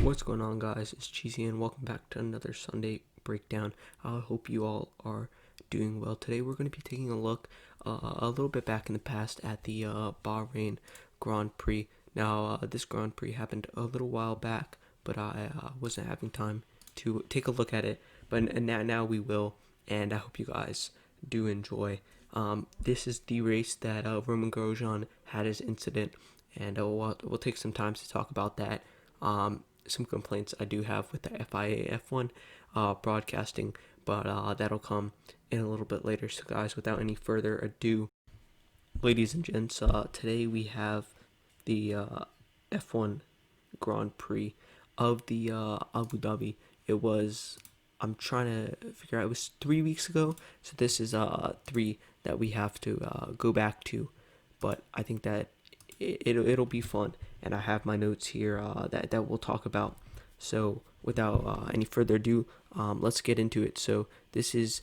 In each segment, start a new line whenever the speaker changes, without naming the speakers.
What's going on, guys? It's Cheesy, and welcome back to another Sunday breakdown. I hope you all are doing well. Today, we're going to be taking a look a little bit back in the past at the Bahrain Grand Prix. Now, this Grand Prix happened a little while back, but I wasn't having time to take a look at it. But now we will, and I hope you guys do enjoy. This is the race that Roman Grosjean had his incident, and we'll take some time to talk about that. Some complaints I do have with the FIA F1 broadcasting, but that'll come in a little bit later. So, guys, without any further ado, ladies and gents, today we have the F1 Grand Prix of the Abu Dhabi. It was, I'm trying to figure out, it was 3 weeks ago. So this is three that we have to go back to, but I think that it'll be fun, and I have my notes here that we'll talk about. So without any further ado, let's get into it. So the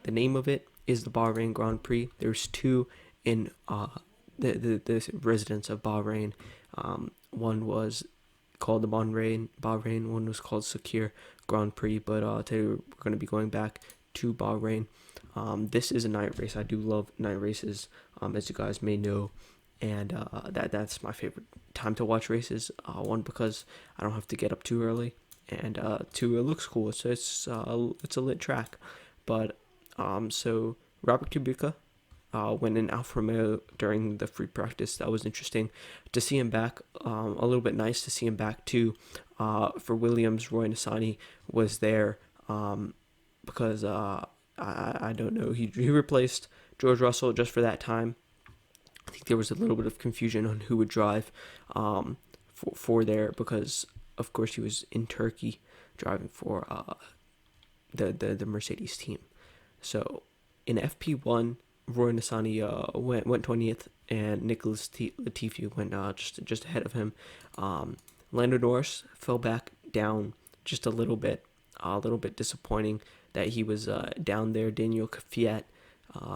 name of it is the Bahrain Grand Prix. There's two in the residents of Bahrain. One was called the Bahrain. One was called Sakir Grand Prix. But today we're going to be going back to Bahrain. This is a night race. I do love night races, as you guys may know, and that's my favorite time to watch races. One, because I don't have to get up too early, and two, it looks cool. So it's a lit track. But so Robert Kubica went in Alfa Romeo during the free practice. That was interesting to see him back. A little bit nice to see him back too. For Williams, Roy Nissany was there because I don't know. He replaced George Russell just for that time. I think there was a little bit of confusion on who would drive for there, because of course he was in Turkey driving for the Mercedes team. So in FP1, Roy Nissany went 20th, and Nicholas Latifi went just ahead of him. Lando Norris fell back down just a little bit disappointing that he was down there. Daniel Kvyat,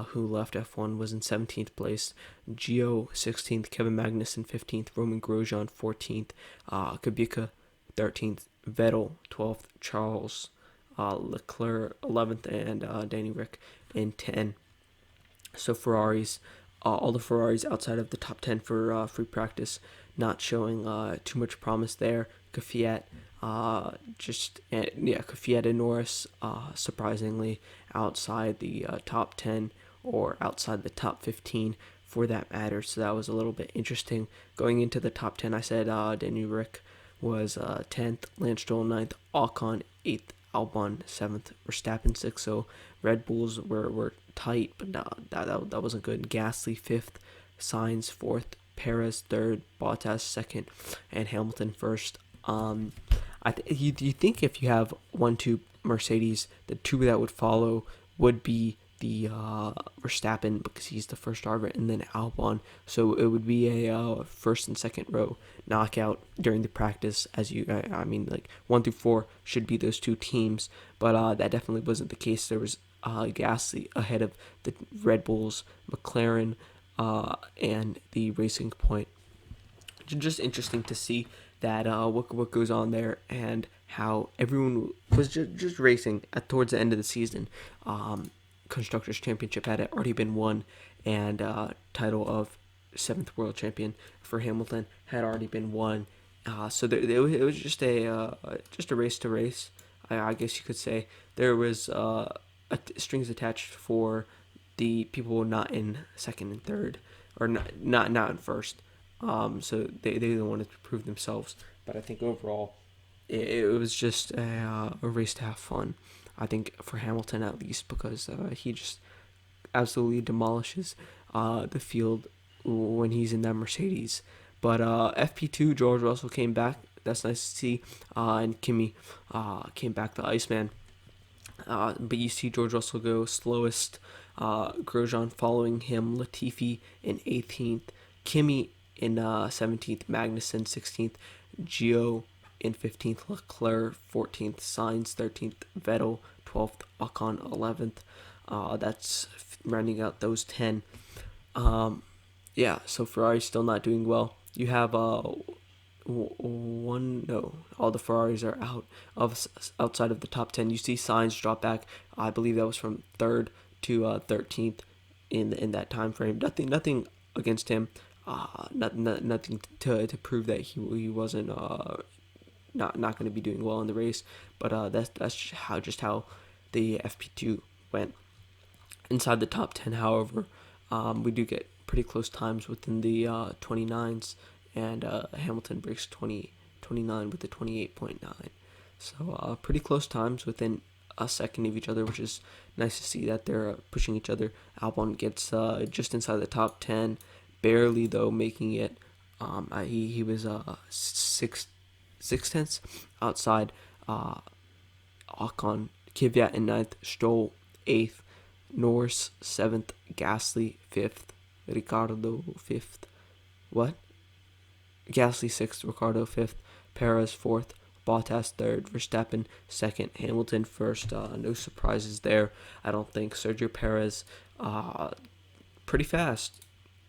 who left F1, was in 17th place. Gio 16th, Kevin Magnussen 15th, Roman Grosjean 14th, Kubica 13th, Vettel 12th, Charles Leclerc 11th, and Danny Rick in 10. So Ferraris, all the Ferraris outside of the top 10 for free practice, not showing too much promise there. Kvyat, Kvyat and Norris, surprisingly outside the top 10 or outside the top 15 for that matter. So that was a little bit interesting. Going into the top 10, I said Danny Rick was 10th, Lance Stroll 9th, Ocon 8th, Albon 7th, Verstappen 6th. So Red Bulls were tight, but that wasn't good. Gasly 5th, Sainz 4th, Perez 3rd, Bottas 2nd, and Hamilton 1st. You think if you have 1-2 Mercedes, the two that would follow would be the Verstappen, because he's the first driver, and then Albon. So it would be a first and second row knockout during the practice. I mean, like 1 through 4 should be those two teams, but that definitely wasn't the case. There was Gasly ahead of the Red Bulls, McLaren, and the Racing Point. Just interesting to see that what goes on there, and how everyone was just racing towards the end of the season. Constructors Championship had already been won, and title of 7th world champion for Hamilton had already been won. So it was just a race to race, I guess you could say. There was strings attached for the people not in second and third, or not in first. So they wanted to prove themselves. But I think overall, it was just a race to have fun. I think for Hamilton at least, because he just absolutely demolishes the field when he's in that Mercedes. But FP2, George Russell came back. That's nice to see. And Kimi came back, the Iceman. But you see George Russell go slowest, Grosjean following him, Latifi in 18th, Kimi in 17th, Magnussen 16th, Gio in 15th, Leclerc 14th, Sainz 13th, Vettel 12th, Ocon 11th. That's rounding out those 10. So Ferrari's still not doing well. You have one, no, all the Ferraris are outside of the top 10. You see Sainz drop back. I believe that was from third to 13th in that time frame. Nothing against him. Nothing to prove that he wasn't not going to be doing well in the race. But that's how the FP2 went. Inside the top 10, however, we do get pretty close times within the 29s, and Hamilton breaks 29 with the 28.9. So pretty close times within a second of each other, which is nice to see that they're pushing each other. Albon gets just inside the top 10, barely though making it. He was six tenths outside Ocon, Kvyat in ninth, Stroll eighth, Norris 7th, Gasly 5th, Ricardo 5th. What? Gasly 6th, Ricardo 5th, Perez 4th, Bottas 3rd, Verstappen 2nd, Hamilton 1st. No surprises there, I don't think. Sergio Perez, pretty fast.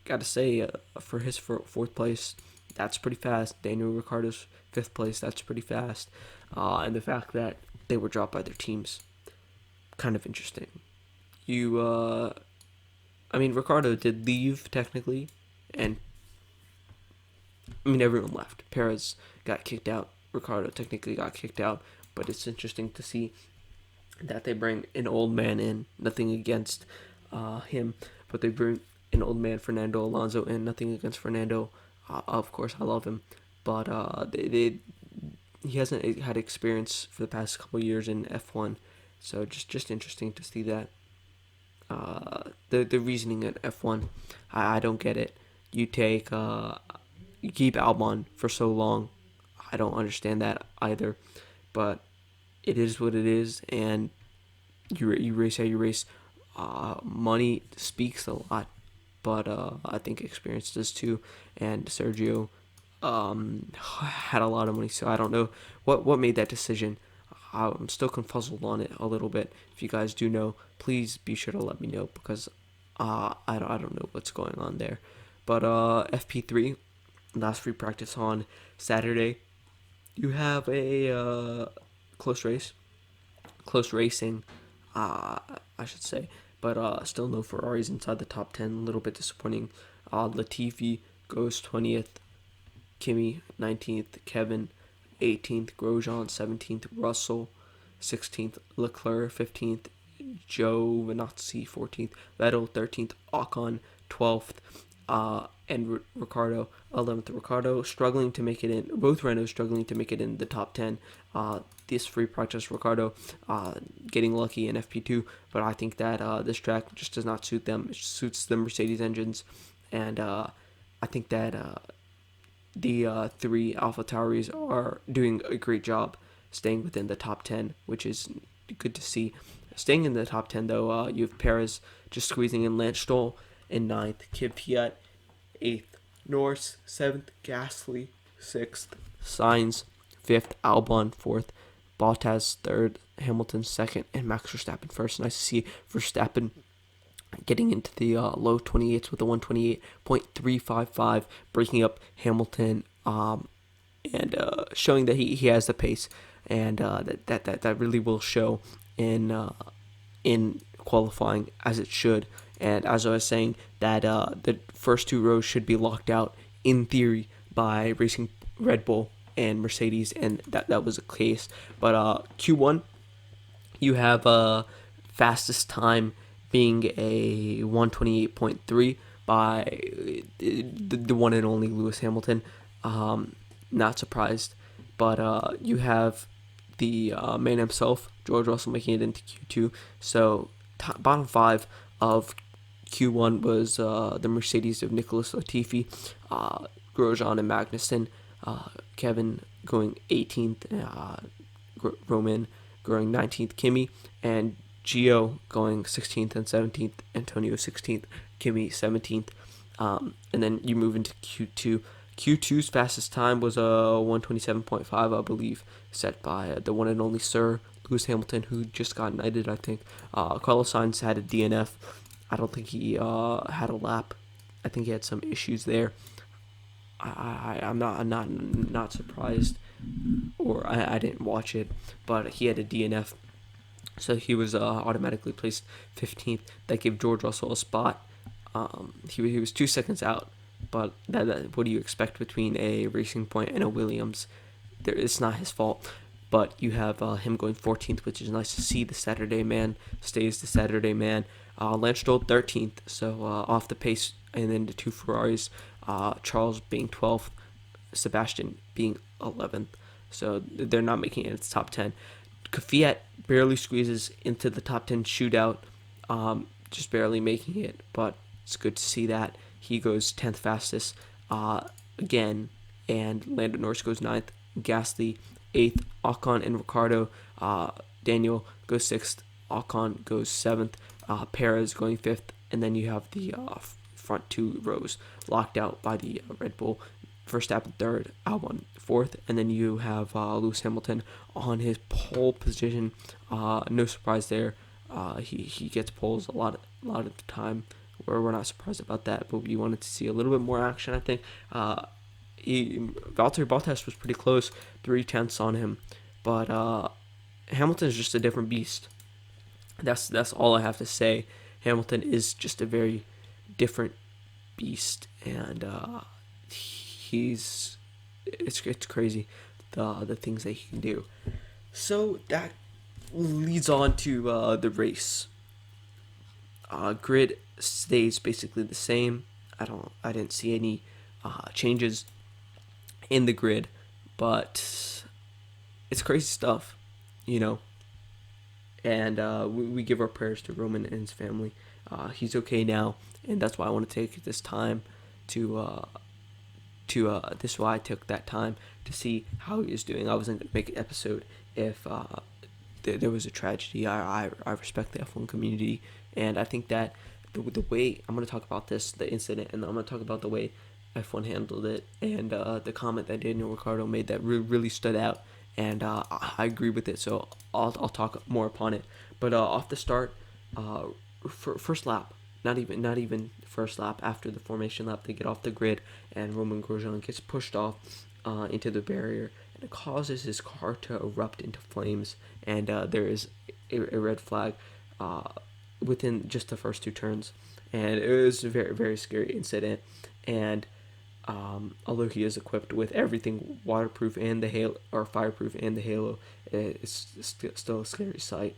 Gotta say, for his 4th place, that's pretty fast. Daniel Ricciardo's 5th place, that's pretty fast. And the fact that they were dropped by their teams, kind of interesting. Ricciardo did leave technically, and everyone left. Perez got kicked out. Ricciardo technically got kicked out, but it's interesting to see that they bring an old man in. Nothing against him, but they bring an old man, Fernando Alonso, in. Nothing against Fernando. Of course, I love him, but he hasn't had experience for the past couple of years in F1, so just interesting to see that. The reasoning at F1, I don't get it. You keep Albon for so long. I don't understand that either, but it is what it is, and you race how you race. Money speaks a lot, but I think experience does too. And Sergio had a lot of money, so I don't know what made that decision. I'm still confuzzled on it a little bit. If you guys do know, please be sure to let me know, because I don't know what's going on there. But FP3, last free practice on Saturday. You have a close racing, I should say. But still no Ferraris inside the top 10. A little bit disappointing. Latifi goes 20th, Kimi 19th, Kevin 18th, Grosjean 17th, Russell 16th, Leclerc 15th, Giovinazzi 14th, Vettel 13th, Ocon 12th, and Ricardo 11th. Ricardo struggling to make it in. Both Renaults struggling to make it in the top 10. This free practice, Ricardo getting lucky in FP2, but I think that this track just does not suit them. It suits the Mercedes engines, and I think that the 3 AlphaTauris are doing a great job staying within the top 10, which is good to see. Staying in the top 10, though, you have Perez just squeezing in, Lance Stroll in 9th, Kvyat 8th, Norris 7th, Gasly 6th, Sainz 5th, Albon 4th, Bottas 3rd, Hamilton 2nd, and Max Verstappen 1st. Nice to see Verstappen getting into the low 28s with a 128.355, breaking up Hamilton, and showing that he has the pace, and that really will show in qualifying, as it should. And as I was saying, that the first 2 rows should be locked out in theory by racing Red Bull and Mercedes, and that was the case. But Q1, you have fastest time being a 128.3 by the one and only Lewis Hamilton. Not surprised, but you have the man himself, George Russell, making it into Q2. So bottom 5 of Q1 was the Mercedes of Nicholas Latifi, Grosjean and Magnussen, Kevin going 18th, Roman going 19th, Kimi, and Gio going 16th and 17th, Antonio 16th, Kimi 17th. And then you move into Q2. Q2's fastest time was 127.5, I believe, set by the one and only Sir Lewis Hamilton, who just got knighted, I think. Carlos Sainz had a DNF. I don't think he had a lap. I think he had some issues there. I'm not surprised, or I didn't watch it, but he had a DNF, so he was automatically placed 15th. That gave George Russell a spot. He was 2 seconds out, but what do you expect between a Racing Point and a Williams? It's not his fault. But you have him going 14th, which is nice to see. The Saturday man stays the Saturday man. Lance Stroll 13th, so off the pace, and then the two Ferraris, Charles being 12th, Sebastian being 11th. So they're not making it its top 10. Kvyat barely squeezes into the top 10 shootout, just barely making it, but it's good to see that. He goes 10th fastest again, and Lando Norris goes 9th, Gasly 8th, Ocon and Ricardo. Daniel goes 6th, Ocon goes 7th, Perez going 5th, and then you have the front two rows locked out by the Red Bull. Verstappen 3rd, Albon 4th, and then you have Lewis Hamilton on his pole position. No surprise there. He gets poles a lot of the time. We're not surprised about that, but we wanted to see a little bit more action, I think. Valtteri Bottas was pretty close, 0.3 on him, but Hamilton is just a different beast. That's all I have to say. Hamilton is just a very different beast, and it's crazy the things that he can do. So that leads on to the race. Grid stays basically the same. I didn't see any changes in the grid, but it's crazy stuff, you know. And we give our prayers to Roman and his family. He's okay now, and that's why I want to take this time to this is why I took that time to see how he is doing. I wasn't going to make an episode if there was a tragedy. I respect the F1 community, and I think that the way I'm going to talk about the incident, and I'm going to talk about the way F1 handled it, and the comment that Daniel Ricciardo made that really stood out, and I agree with it. So I'll talk more upon it. But off the start, first lap, not even first lap, after the formation lap, they get off the grid, and Roman Grosjean gets pushed off into the barrier, and it causes his car to erupt into flames, and there is a red flag within just the first two turns, and it was a very, very scary incident. And although he is equipped with everything waterproof and the halo, or fireproof and the halo, it's still a scary sight.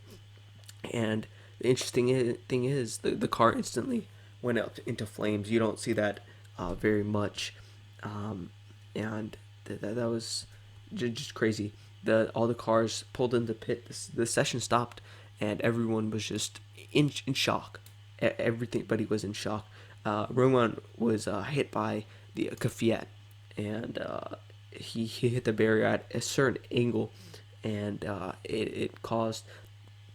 And the interesting thing is the car instantly went up into flames. You don't see that very much, and that was just crazy. All the cars pulled into pit. The session stopped, and everyone was just in shock. Everybody was in shock. Roman was hit by the Kvyat, and he hit the barrier at a certain angle, and it caused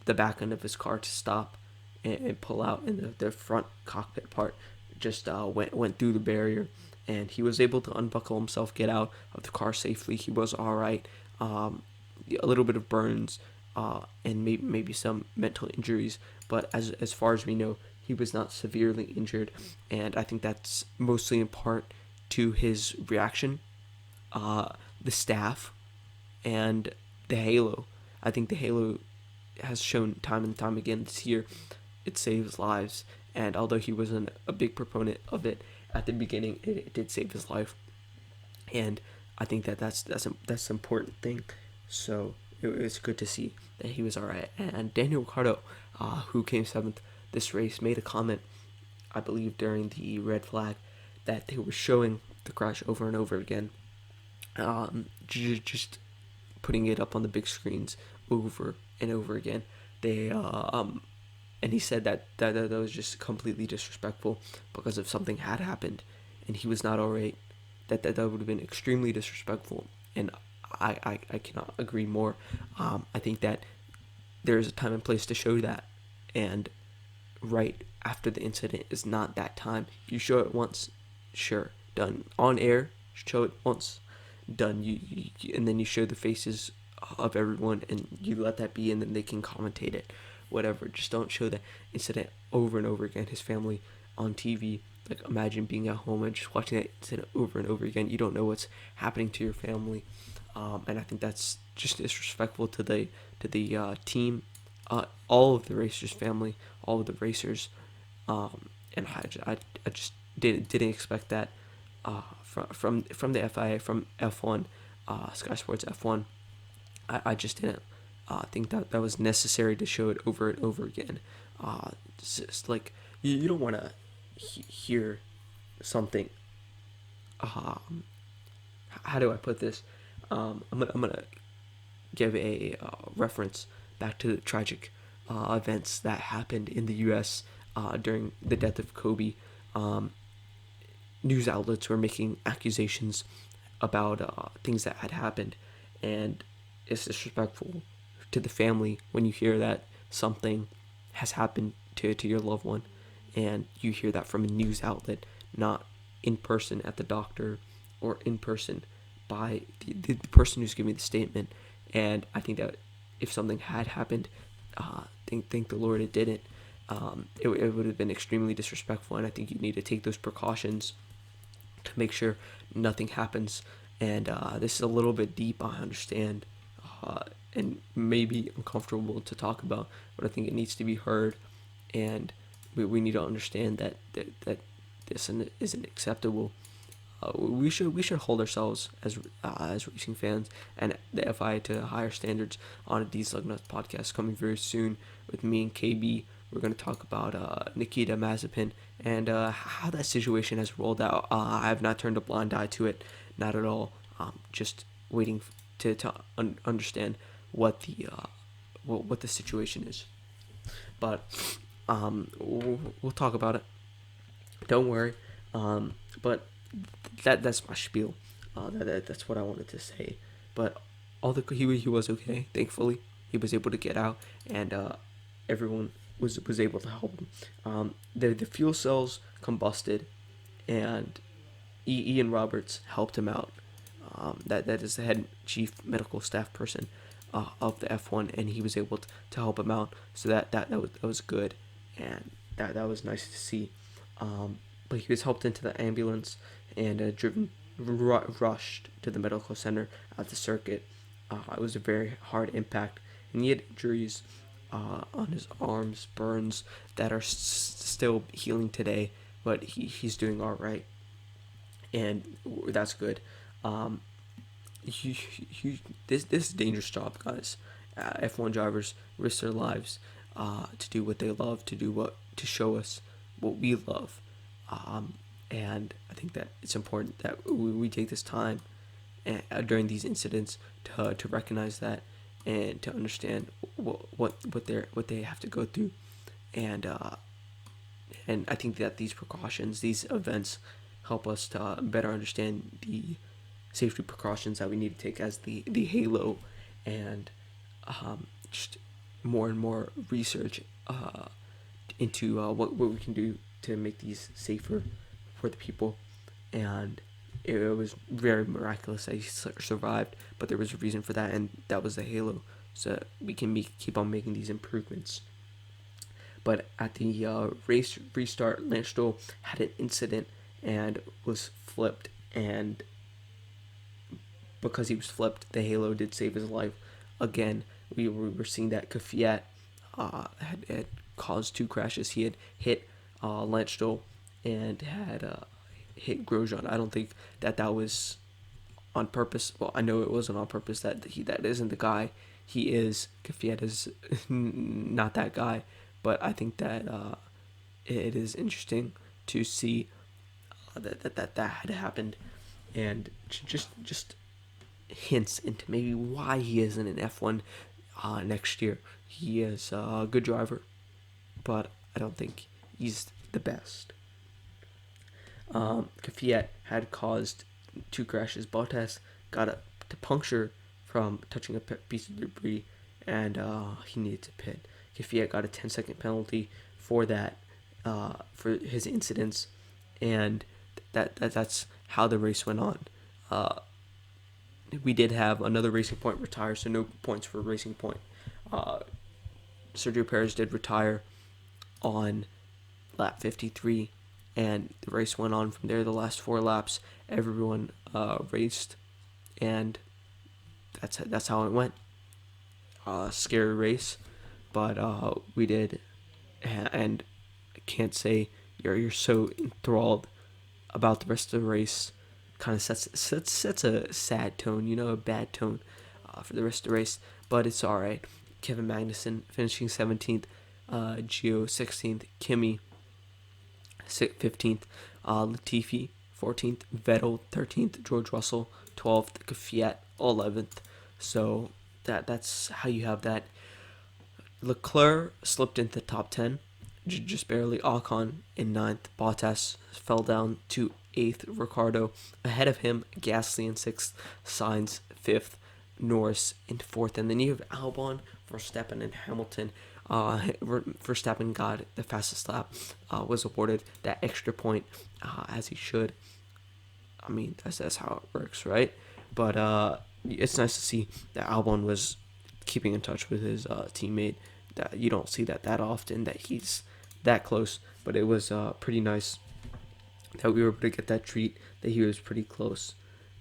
the back end of his car to stop and pull out, and the front cockpit part just went through the barrier, and he was able to unbuckle himself, get out of the car safely. He was all right. A little bit of burns, and maybe some mental injuries, but as far as we know, he was not severely injured, and I think that's mostly in part to his reaction, the staff, and the halo. I think the halo has shown time and time again this year it saves lives, and although he wasn't a big proponent of it at the beginning, it did save his life, and I think that's an important thing. So it's good to see that he was alright. And Daniel Ricciardo, who came 7th this race, made a comment, I believe during the red flag, that they were showing the crash over and over again, just putting it up on the big screens over and over again. They and he said that was just completely disrespectful, because if something had happened and he was not alright, that would have been extremely disrespectful, and I cannot agree more. I think that there is a time and place to show that, and right after the incident is not that time. You show it once, sure, done. On air, show it once, done. You and then you show the faces of everyone, and you let that be, and then they can commentate it, whatever. Just don't show that incident over and over again. His family on TV, like imagine being at home and just watching that incident over and over again. You don't know what's happening to your family, and I think that's just disrespectful to the team, all of the racers' family, all of the racers, and I just didn't expect that from the FIA, from F1, Sky Sports F1. I just didn't think that was necessary to show it over and over again. It's just like you don't want to hear something. How do I put this? I'm gonna give a reference back to the tragic events that happened in the U.S. During the death of Kobe. News outlets were making accusations about things that had happened, and it's disrespectful to the family when you hear that something has happened to your loved one, and you hear that from a news outlet, not in person at the doctor or in person by the person who's giving the statement. And I think that if something had happened, thank the Lord it didn't. It would have been extremely disrespectful, and I think you need to take those precautions to make sure nothing happens. And this is a little bit deep, I understand, and maybe uncomfortable to talk about, but I think it needs to be heard, and we need to understand that this isn't acceptable. We should hold ourselves as racing fans and the FIA to higher standards on a Diesel Nuts podcast coming very soon with me and KB. We're going to talk about Nikita Mazepin and how that situation has rolled out. I have not turned a blind eye to it, not at all. Just waiting to understand what the situation is. But we'll talk about it. Don't worry. But that's my spiel. That's what I wanted to say. But he was okay. Thankfully, he was able to get out, and everyone was able to help him. The fuel cells combusted, and Ian Roberts helped him out. That is the head chief medical staff person of the F1, and he was able to help him out. So that was good, and that was nice to see. But he was helped into the ambulance and rushed to the medical center at the circuit. It was a very hard impact, and he had injuries on his arms, burns that are still healing today, but he's doing all right, and that's good. This is a dangerous job, guys. F1 drivers risk their lives to do what they love, to show us what we love. And I think that it's important that we take this time during these incidents to recognize that and to understand what they have to go through, and I think that these precautions, these events, help us to better understand the safety precautions that we need to take as the halo, and just more and more research into what we can do to make these safer for the people. And it was very miraculous that he survived, but there was a reason for that, and that was the halo, so we can keep on making these improvements. But at the race restart, Lance Stroll had an incident and was flipped, and because he was flipped, the halo did save his life. Again, we were seeing that Kvyat had caused 2 crashes. He had hit Lance Stroll and had hit Grosjean. I don't think that was on purpose. Well, I know it wasn't on purpose. That isn't the guy. He is. Kvyat is not that guy. But I think that it is interesting to see that had happened, and just hints into maybe why he isn't in F1 next year. He is a good driver, but I don't think he's the best. Kvyat had caused 2 crashes. Bottas got a puncture from touching a piece of debris, and he needed to pit. Kvyat got a 10-second penalty for that, for his incidents, and that's how the race went on. We did have another Racing Point retire, so no points for Racing Point. Sergio Perez did retire on lap 53, and the race went on from there. The last 4 laps, everyone raced, and that's how it went. Scary race, but we did, and I can't say you're so enthralled about the rest of the race. Kind of sets a sad tone, a bad tone for the rest of the race, but it's all right. Kevin Magnussen finishing 17th, Gio 16th, Kimi 15th, Latifi 14th, Vettel 13th, George Russell 12th, Kvyat 11th. So that's how you have that. Leclerc slipped into the top 10, just barely. Ocon in 9th, Bottas fell down to 8th, Ricardo ahead of him, Gasly in 6th, Sainz 5th, Norris in 4th, and then you have Albon, Verstappen, and Hamilton. Verstappen got the fastest lap, was awarded that extra point, as he should. I mean, that's how it works, right? But it's nice to see that Albon was keeping in touch with his teammate. That you don't see that often, that he's that close. But it was pretty nice that we were able to get that treat, that he was pretty close.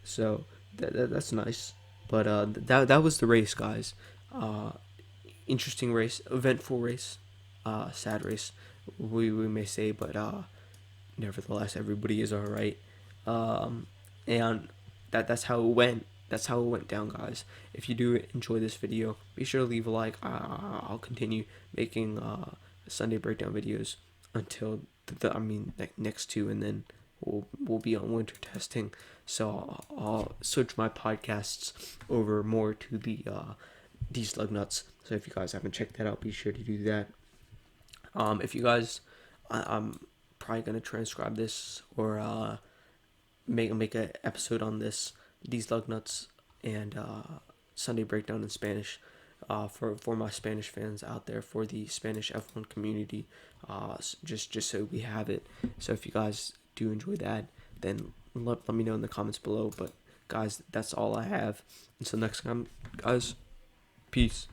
So that's nice. But that was the race, guys. Interesting race, eventful race, sad race, we may say, but nevertheless, everybody is all right. And that's how it went. That's how it went down, guys. If you do enjoy this video, be sure to leave a like. I'll continue making Sunday breakdown videos until next 2, and then we'll be on winter testing. So I'll switch my podcasts over more to the these lug nuts. So if you guys haven't checked that out, be sure to do that. If you guys, I'm probably gonna transcribe this or make an episode on these lug nuts and Sunday breakdown in Spanish, for my Spanish fans out there, for the Spanish F1 community, just so we have it. So if you guys do enjoy that, then let me know in the comments below. But guys, that's all I have. Until next time, guys, peace.